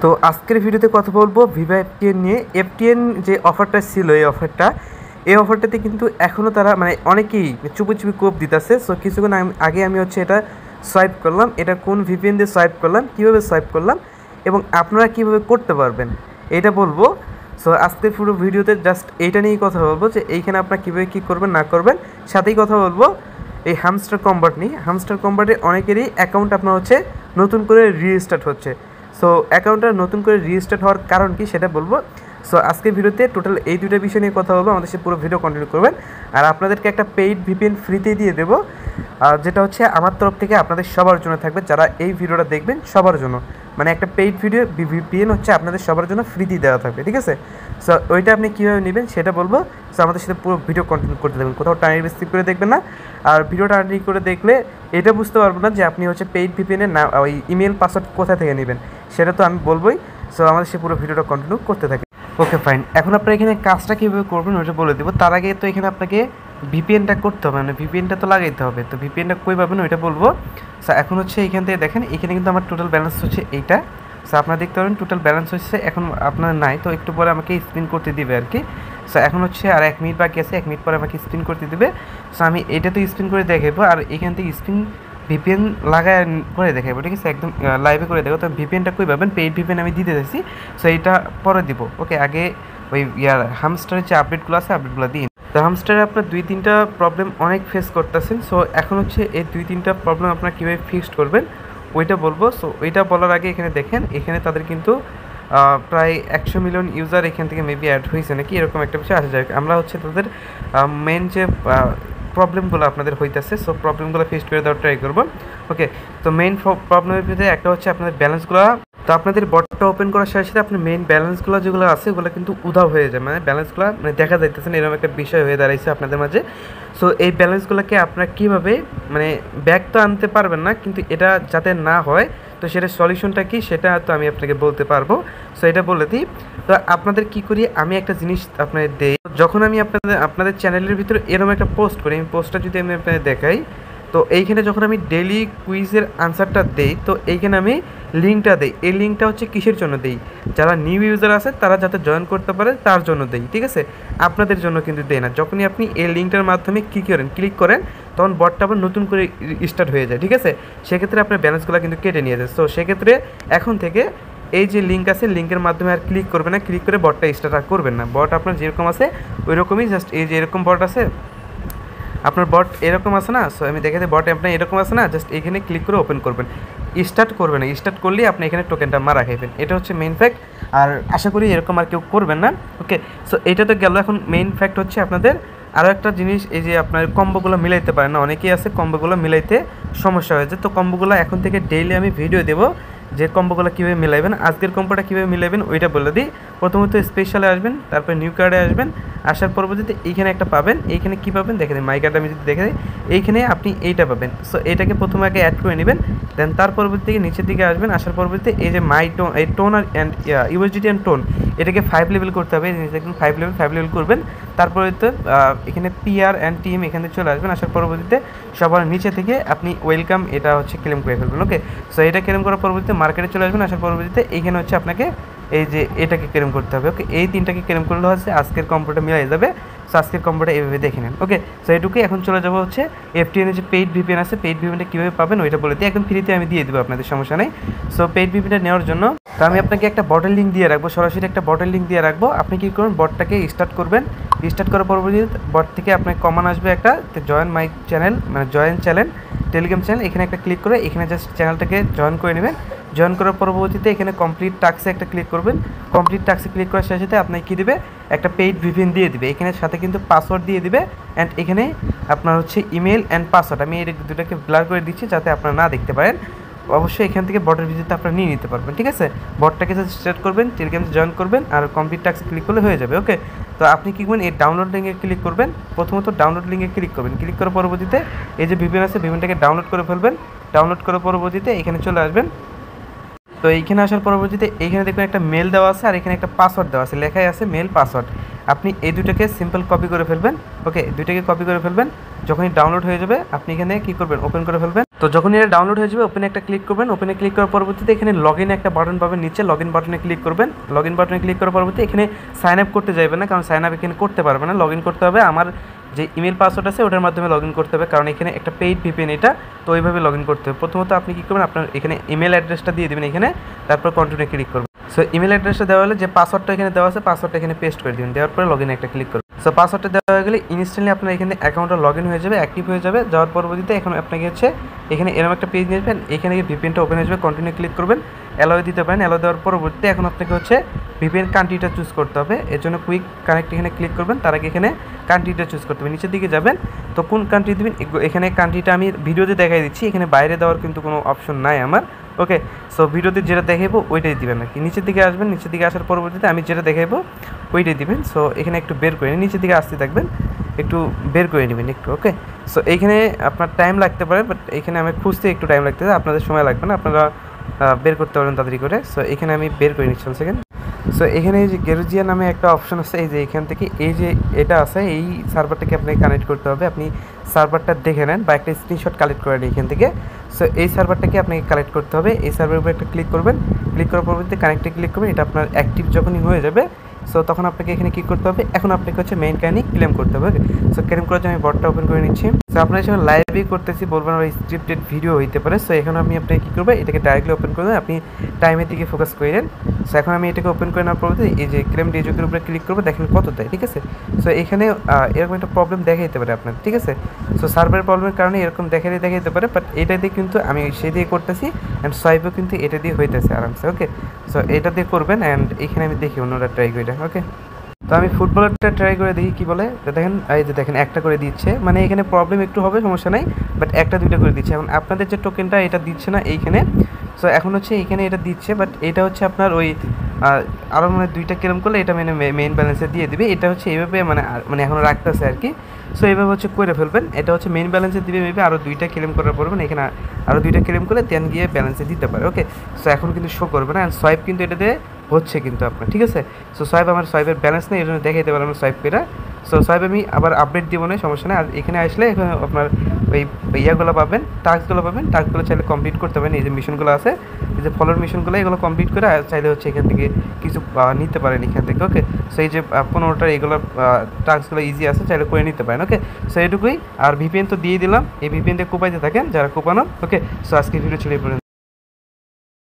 তো আজকের ভিডিওতে কথা বলবো ভিভো এফটিএন নিয়ে। এফটিএন যে অফারটা ছিল, এই অফারটাতে কিন্তু এখনও তারা মানে অনেকেই চুপি চুপি কোপ দিতেছে। সো কিছুক্ষণ আগে আমি এটা সোয়াইপ করলাম, এটা কোন ভিপিএন দিয়ে সোয়াইপ করলাম, কীভাবে সোয়াইপ করলাম এবং আপনারা কীভাবে করতে পারবেন এটা বলবো। সো আজকের পুরো ভিডিওতে জাস্ট এইটা নিয়েই কথা বলবো যে এইখানে আপনারা কীভাবে কী করবেন না করবেন। সাথেই কথা বলবো এই হামস্টার কম্বাট নিয়ে। হামস্টার কম্বাটে অনেকেরই অ্যাকাউন্ট আপনার নতুন করে রিস্টার্ট হচ্ছে। সো অ্যাকাউন্টটা নতুন করে রিস্টার্ট হওয়ার কারণ কি সেটা বলবো। সো আজকের ভিডিওতে টোটাল এই দুটো বিষয় নিয়ে কথা বলবো, আমাদের সে পুরো ভিডিও কন্টিনিউ করবেন। আর আপনাদেরকে একটা পেইড ভিপিএন ফ্রিতে দিয়ে দেবো, যেটা আমার তরফ থেকে আপনাদের সবার জন্য থাকবে, যারা এই ভিডিওটা দেখবেন সবার জন্য। মানে একটা পেইড ভিপিএন আপনাদের সবার জন্য ফ্রিতে দেওয়া থাকবে, ঠিক আছে। সো ওইটা আপনি কীভাবে নেবেন সেটা বলবো। সো আমাদের সাথে পুরো ভিডিও কন্টিনিউ করতে দেবেন, কোথাও টাইম স্কিপ করে দেখবেন না। আর ভিডিওটা টার্নিং করে দেখলে এটা বুঝতে পারবো না যে আপনি পেইড ভিপিএনের না ওই ইমেল পাসওয়ার্ড কোথা থেকে নেবেন, সেটা তো আমি বলবোই। সো আমাদের সে পুরো ভিডিওটা কন্টিনিউ করতে থাকে। ওকে ফাইন, এখন আপনারা এখানে কাজটা কীভাবে করবেন ওইটা বলে দেবো। তার আগে তো এখানে আপনাকে ভিপিএনটা করতে হবে, মানে ভিপিএনটা তো লাগাইতে হবে। তো ভিপিএনটা কই পাবেন ওইটা বলবো। সো এখন এখান থেকে দেখেন, এখানে কিন্তু আমার টোটাল ব্যালেন্স এইটা। সো আপনারা দেখতে পাবেন টোটাল ব্যালেন্স এখন আপনার নাই, তো একটু পরে আমাকে স্পিন করতে দিবে আর কি। সো এখন আর 1 মিনিট বাকি আছে, 1 মিনিট পরে আমাকে স্পিন করতে দিবে। সো আমি এটা তো স্পিন করে দেখাবো, আর এখান থেকে স্পিন ভিপিএন লাগায় করে দেখাবো, ঠিক আছে, একদম লাইভে করে দেবো। তো ভিপিএনটা কই পাবেন, পেইড ভিপিএন আমি দিতে চাইছি। সো এইটা পরে দিব, ওকে। আগে ওই হামস্টারের যে আপডেটগুলো আছে আপডেটগুলো দিন। তো হামস্টারে আপনার 2-3টা প্রবলেম অনেক ফেস করতেছেন। সো এখন এই 2-3টা প্রবলেম আপনারা কীভাবে ফিক্সড করবেন ওইটা বলবো। সো ওইটা বলার আগে এখানে দেখেন, এখানে তাদের কিন্তু প্রায় 100 মিলিয়ন ইউজার এখান থেকে মেবি অ্যাড হয়েছে নাকি, এরকম একটা বিষয় আসা যায়। আমরা তাদের মেন যে প্রবলেমগুলো আপনাদের হইতেছে, সো প্রবলেমগুলো ফেস করে দেওয়ার ট্রাই করবো, ওকে। তো মেইন প্রবলেমের ভিতরে একটা আপনাদের ব্যালেন্সগুলো। তো আপনাদের বটটা ওপেন করার সাথে সাথে আপনার মেইন ব্যালেন্সগুলো যেগুলো আছে ওগুলো কিন্তু উধাও হয়ে যায়, মানে ব্যালেন্সগুলো মানে দেখা যাইতেছে না, এরকম একটা বিষয় হয়ে দাঁড়াইছে আপনাদের মাঝে। সো এই ব্যালেন্সগুলোকে আপনারা কীভাবে মানে ব্যাক তো আনতে পারবেন না, কিন্তু এটা যাতে না হয় তো সেটার সলিউশনটা কি সেটা তো আমি আপনাকে বলতে পারবো। সো এটা বলে দিই। তো আপনাদের কি করি, আমি একটা জিনিস আপনাদের দেই, যখন আমি আপনাদের চ্যানেলের ভিতরে এরকম একটা পোস্ট করি, আমি পোস্টটা যদি আমি আপনাদের দেখাই, তো এইখানে যখন আমি ডেইলি কুইজের আনসারটা দেই, তো এইখানে আমি লিঙ্কটা দেই। এই লিঙ্কটা কিসের জন্য দেই, যারা নিউ ইউজার আছে তারা যাতে জয়েন করতে পারে তার জন্য দেই, ঠিক আছে, আপনাদের জন্য কিন্তু দেই না। যখনই আপনি এই লিঙ্কটার মাধ্যমে ক্লিক করেন তখন বটটা আবার নতুন করে স্টার্ট হয়ে যায়, ঠিক আছে। সেক্ষেত্রে আপনার ব্যালেন্সগুলো কিন্তু কেটে নিয়ে যায়। সো সেক্ষেত্রে এখন থেকে এই যে লিঙ্ক আছে, লিঙ্কের মাধ্যমে আর ক্লিক করবেন না, ক্লিক করে বটটা স্টার্ট আর করবেন না। বট আপনার যেরকম আছে ওই রকমই, জাস্ট এই যে এরকম বট আছে আপনার, বট এরকম আছে না। সো আমি দেখে দিই, বট আপনার এরকম আছে না, জাস্ট এখানে ক্লিক করে ওপেন করবেন, স্টার্ট করবেন না। স্টার্ট করলেই আপনি এখানে টোকেনটা মারা খাইবেন, এটা মেইন ফ্যাক্ট। আর আশা করি এরকম আর কেউ করবেন না, ওকে। সো এটা তো গেল। এখন মেইন ফ্যাক্ট আপনাদের আরও একটা জিনিস, এই যে আপনার কম্বোগুলো মিলাইতে পারেন না, অনেকেই আছে কম্বোগুলো মিলাইতে সমস্যা হয়েছে। তো কম্বোগুলো এখন থেকে ডেইলি আমি ভিডিও দেবো যে কম্বোগুলো কীভাবে মিলাইবেন। আজকের কম্বোটা কীভাবে মিলাইবেন ওইটা বলে দিই। প্রথমত স্পেশালে আসবেন, তারপর নিউ কার্ডে আসবেন, আসার পরবর্তীতে এইখানে একটা পাবেন। এইখানে কী পাবেন দেখে দিই, মাই কার্ডে আমি যদি দেখে দিই, এইখানে আপনি এইটা পাবেন। সো এটাকে প্রথমে আগে অ্যাড করে নেবেন, দেন তার পরবর্তী থেকে নিচের দিকে আসবেন। আসার পরবর্তীতে এই যে মাই টোন, এই টোন আর ইউএসডিটি অ্যান্ড টোন, এটাকে 5 লেভেল করতে হবে। দেখুন 5 লেভেল করবেন। তারপরে তো এখানে পিআর অ্যান্ড টিম এখানে চলে আসবেন। আসার পরবর্তীতে সবার নিচে থেকে আপনি ওয়েলকাম এটা ক্লেম করে ফেলবেন, ওকে। সো এটা ক্লেম করার পরবর্তীতে মার্কেটে চলে আসবেন। আসার পরবর্তীতে এইখানে আপনাকে এই যে এটাকে ক্লেম করতে হবে, ওকে। এই 3টাকে ক্লেম করলে আজকের কম্বোটা মিলাই যাবে। সো আজকের কম্বোটা এইভাবে দেখে নেন, ওকে। সো এইটুকুই। এখন চলে যাবো এফটিএনের যে পেইড ভিপিএন আছে, পেইড ভিপিএনটা কীভাবে পাবেন ওইটা বলে দিই, একদম ফ্রিতে আমি দিয়ে দেবো, আপনাদের সমস্যা নেই। সো পেইড ভিপিএনটা নেওয়ার জন্য তো আমি আপনাকে একটা বটের লিঙ্ক দিয়ে রাখবো, সরাসরি একটা বটের লিঙ্ক দিয়ে রাখবো। আপনি কী করবেন, বটটাকে স্টার্ট করবেন। স্টার্ট করার পরবর্তীতে বট থেকে আপনার কমান আসবে একটা জয়েন মাই চ্যানেল, মানে জয়েন চ্যানেল, টেলিগ্রাম চ্যানেল। এখানে একটা ক্লিক করে এখানে জাস্ট চ্যানেলটাকে জয়েন করে নেবেন। জয়েন করার পরবর্তীতে এখানে কমপ্লিট টাস্কে একটা ক্লিক করবেন। কমপ্লিট টাস্কে ক্লিক করার সাথে সাথে আপনাকে কী দেবে, একটা পেইড ভিপিএন দিয়ে দিবে। এখানে সাথে কিন্তু পাসওয়ার্ড দিয়ে দিবে, অ্যান্ড এখানে আপনার ইমেল অ্যান্ড পাসওয়ার্ড। আমি এই দুটাকে ব্লার করে দিচ্ছি যাতে আপনারা না দেখতে পারেন। অবশ্যই এখান থেকে বটের ভিজিটটা আপনারা নিয়ে নিতে পারবেন, ঠিক আছে। বটটাকে স্টার্ট করবেন, টেলিগ্রামে জয়েন করবেন, আর কমপ্লিট টাস্কে ক্লিক করলে হয়ে যাবে, ওকে। তো আপনি কী করবেন, এই ডাউনলোড লিঙ্কে ক্লিক করবেন। প্রথমত ডাউনলোড লিঙ্কে ক্লিক করবেন। ক্লিক করার পরবর্তীতে এই যে ভিপিএন আছে, ভিপিএনটাকে ডাউনলোড করে ফেলবেন। ডাউনলোড করার পরবর্তীতে এখানে চলে আসবেন। তো এইখানে আসার পরবর্তীতে এইখানে দেখবেন একটা মেল দেওয়া আছে, আর এখানে একটা পাসওয়ার্ড দেওয়া আছে, লেখাই আছে মেল পাসওয়ার্ড। আপনি এই দুইটাকে সিম্পল কপি করে ফেলবেন। ওকে, দুইটাকে কপি করে ফেলবেন। যখনই ডাউনলোড হয়ে যাবে আপনি এখানে কী করবেন, ওপেন করে ফেলবেন। তো যখন এটা ডাউনলোড হয়ে যাবে ওপেনে একটা ক্লিক করবেন। ওপেনে ক্লিক করার পরবর্তীতে এখানে লগ ইন একটা বাটন পাবেন নিচে, লগ ইন বাটনে ক্লিক করবেন। লগ ইন বাটনে ক্লিক করার পরবর্তী এখানে সাইন আপ করতে যাবেন না, কারণ সাইন আপ এখানে করতে পারবে না, লগ ইন করতে হবে আমার যে ইমেল পাসওয়ার্ড আছে ওটার মাধ্যমে লগ ইন করতে হবে, কারণ এখানে একটা পেইড ভিপিএন এটা, তো ওইভাবে লগ ইন করতে হবে। প্রথমত আপনি কী করবেন, আপনার এখানে ইমেল অ্যাড্রেসটা দিয়ে দেবেন এখানে, তারপর কন্টিনিউ ক্লিক করবেন। সো ইমেল অ্যাড্রেসটা দেওয়া হলে যে পাসওয়ার্ডটা এখানে দেওয়া আছে পাসওয়ার্ডটা এখানে পেস্ট করে দেবেন, দেওয়ার পরে লগ ইন একটা ক্লিক করবেন। সো পাসওয়ার্ডটা দেওয়া হয়ে গেলে ইনস্ট্যান্টলি আপনার এখানে অ্যাকাউন্টটা লগ ইন হয়ে যাবে, অ্যাক্টিভ হয়ে যাবে। যাওয়ার পরবর্তীতে এখন আপনাকে হচ্ছে এখানে এরকম একটা পেজ নিয়ে আসবেন, এখানে ভিপিএনটা ওপেন হয়ে যাবে, কন্টিনিউ ক্লিক করবেন, অ্যালাউ দিতে পারেন। অ্যালাউ দেওয়ার পরবর্তীতে এখন আপনাকে হচ্ছে ভিপিএন কান্ট্রিটা চুজ করতে হবে। এর জন্য কুইক কানেক্ট এখানে ক্লিক করবেন, তার আগে এখানে কান্ট্রিটা চুজ করতে হবে। নিচের দিকে যাবেন, তো কোন কান্ট্রি দেবেন এখানে কান্ট্রিটা আমি ভিডিওতে দেখাই দিচ্ছি, এখানে বাইরে দেওয়ার কিন্তু কোনো অপশন নাই আমার। ওকে, সো ভিডিওতে যেটা দেখাবো ওইটাই দিবেন আর কি। নিচের দিকে আসবেন, নিচের দিকে আসার পরবর্তীতে আমি যেটা দেখাবো ওইটাই দিবেন। সো এখানে একটু বের করে নিন, নিচের দিকে আসতে থাকবেন, একটু বের করে নেবেন একটু। ওকে, সো এইখানে আপনার টাইম লাগতে পারে, বাট এখানে আমি খুঁজতে একটু টাইম লাগতে পারে, আপনাদের সময় লাগবে না, আপনারা বের করতে পারেন তাড়াতাড়ি করে। সো এখানে আমি বের করে নিচ্ছি সেকেন্ড। সো এখানে এই যে গেরুজিয়া নামে একটা অপশন আছে, এই যে এখান থেকে এই যে এটা আছে এই সার্ভারটাকে আপনাকে কানেক্ট করতে হবে। আপনি সার্ভারটা দেখে নেন বা একটা স্ক্রিনশট কালেক্ট করেন এখান থেকে। সো এই সার্ভারটাকে আপনাকে কালেক্ট করতে হবে। এই সার্ভারের উপর একটা ক্লিক করবেন, ক্লিক করার পরবর্তীতে কানেক্টে ক্লিক করবেন, এটা আপনার অ্যাক্টিভ যখনই হয়ে যাবে সো তখন আপনাকে এখানে কী করতে হবে, এখন আপনাকে হচ্ছে মেইন কাহিনি ক্লেম করতে হবে। সো ক্লেম করার জন্য আমি বটটা ওপেন করে নিচ্ছি। সো আপনার সঙ্গে লাইভই করতেছি, বলবেন আমার স্ক্রিপ্টেড ভিডিও হইতে পারে। সো এখন আমি আপনাকে কী করবো, এটাকে ডাইরেক্টলি ওপেন করবেন, আপনি টাইমের দিকে ফোকাস করেন। সো এখন আমি এটাকে ওপেন করে নেওয়ার পরবর্তী এই যে ক্লেম ডিজোকের উপরে ক্লিক করবো, দেখেন কত দেয়, ঠিক আছে। সো এখানে এরকম একটা প্রবলেম দেখাইতে পারে আপনার, ঠিক আছে। সো সার্ভারের প্রবলেমের কারণে এরকম দেখাইতে পারে, বাট এটা দিয়ে কিন্তু আমি সেই দিয়ে করতেছি অ্যান্ড সোয়াইপও কিন্তু এটা দিয়ে হইতেছে আরামসে। ওকে, সো এটা দিয়ে করবেন অ্যান্ড এখানে আমি দেখি অন্যরা ট্রাই করে। ওকে, তো আমি ফুটবলারটা ট্রাই করে দেখি কী বলে। দেখেন এই যে দেখেন একটা করে দিচ্ছে, মানে এখানে প্রবলেম একটু হবে, সমস্যা নাই, বাট একটা দুইটা করে দিচ্ছে। এখন আপনাদের যে টোকেনটা এটা দিচ্ছে না এইখানে, সো এখন হচ্ছে এইখানে এটা দিচ্ছে, বাট এটা হচ্ছে আপনার ওই আরও মানে দুইটা ক্লেম করলে এটা মানে মেইন ব্যালেন্সে দিয়ে দিবে। এটা হচ্ছে এইভাবে মানে এখন রাখতেছে আর কি। সো এইভাবে হচ্ছে করে ফেলবেন, এটা হচ্ছে মেইন ব্যালেন্সে দিবে মেবি আরও দুইটা ক্লেম করার পরবেন, এখানে আরও দুইটা ক্লেম করলে দেন গিয়ে ব্যালেন্সে দিতে পারে। ওকে, সো এখন কিন্তু শো করবে না, অ্যান্ড সোয়াইপ কিন্তু এটাতে হচ্ছে কিন্তু আপনার, ঠিক আছে। সো সোয়াইপ আমার সোয়াইপের ব্যালেন্স নেই, এই জন্য দেখাইতে পারলাম সোয়াইপ করে। সো সোয়াইপ আমি আবার আপডেট দিব না, সমস্যা নেই। আর এখানে আসলে এখানে আপনার ওই ইয়াগুলো পাবেন, টাস্কগুলো পাবেন, টাস্কগুলো চাইলে কমপ্লিট করতে পারেন। এই যে মিশনগুলো আছে, এই যে ফলোর মিশনগুলো, এগুলো কমপ্লিট করে চাইলে হচ্ছে এখান থেকে কিছু নিতে পারেন এখান থেকে। ওকে, সো এই যে 15টার এগুলো টাস্কগুলো ইজি আছে, চাইলে করে নিতে পারেন। ওকে, সো এটুকুই। আর ভিপিএন তো দিয়ে দিলাম, এই ভিপিএন দিয়ে কোপাইতে থাকেন যারা কোপানো। ওকে, সো আজকে ভিডিও ছিল এই পর্যন্ত।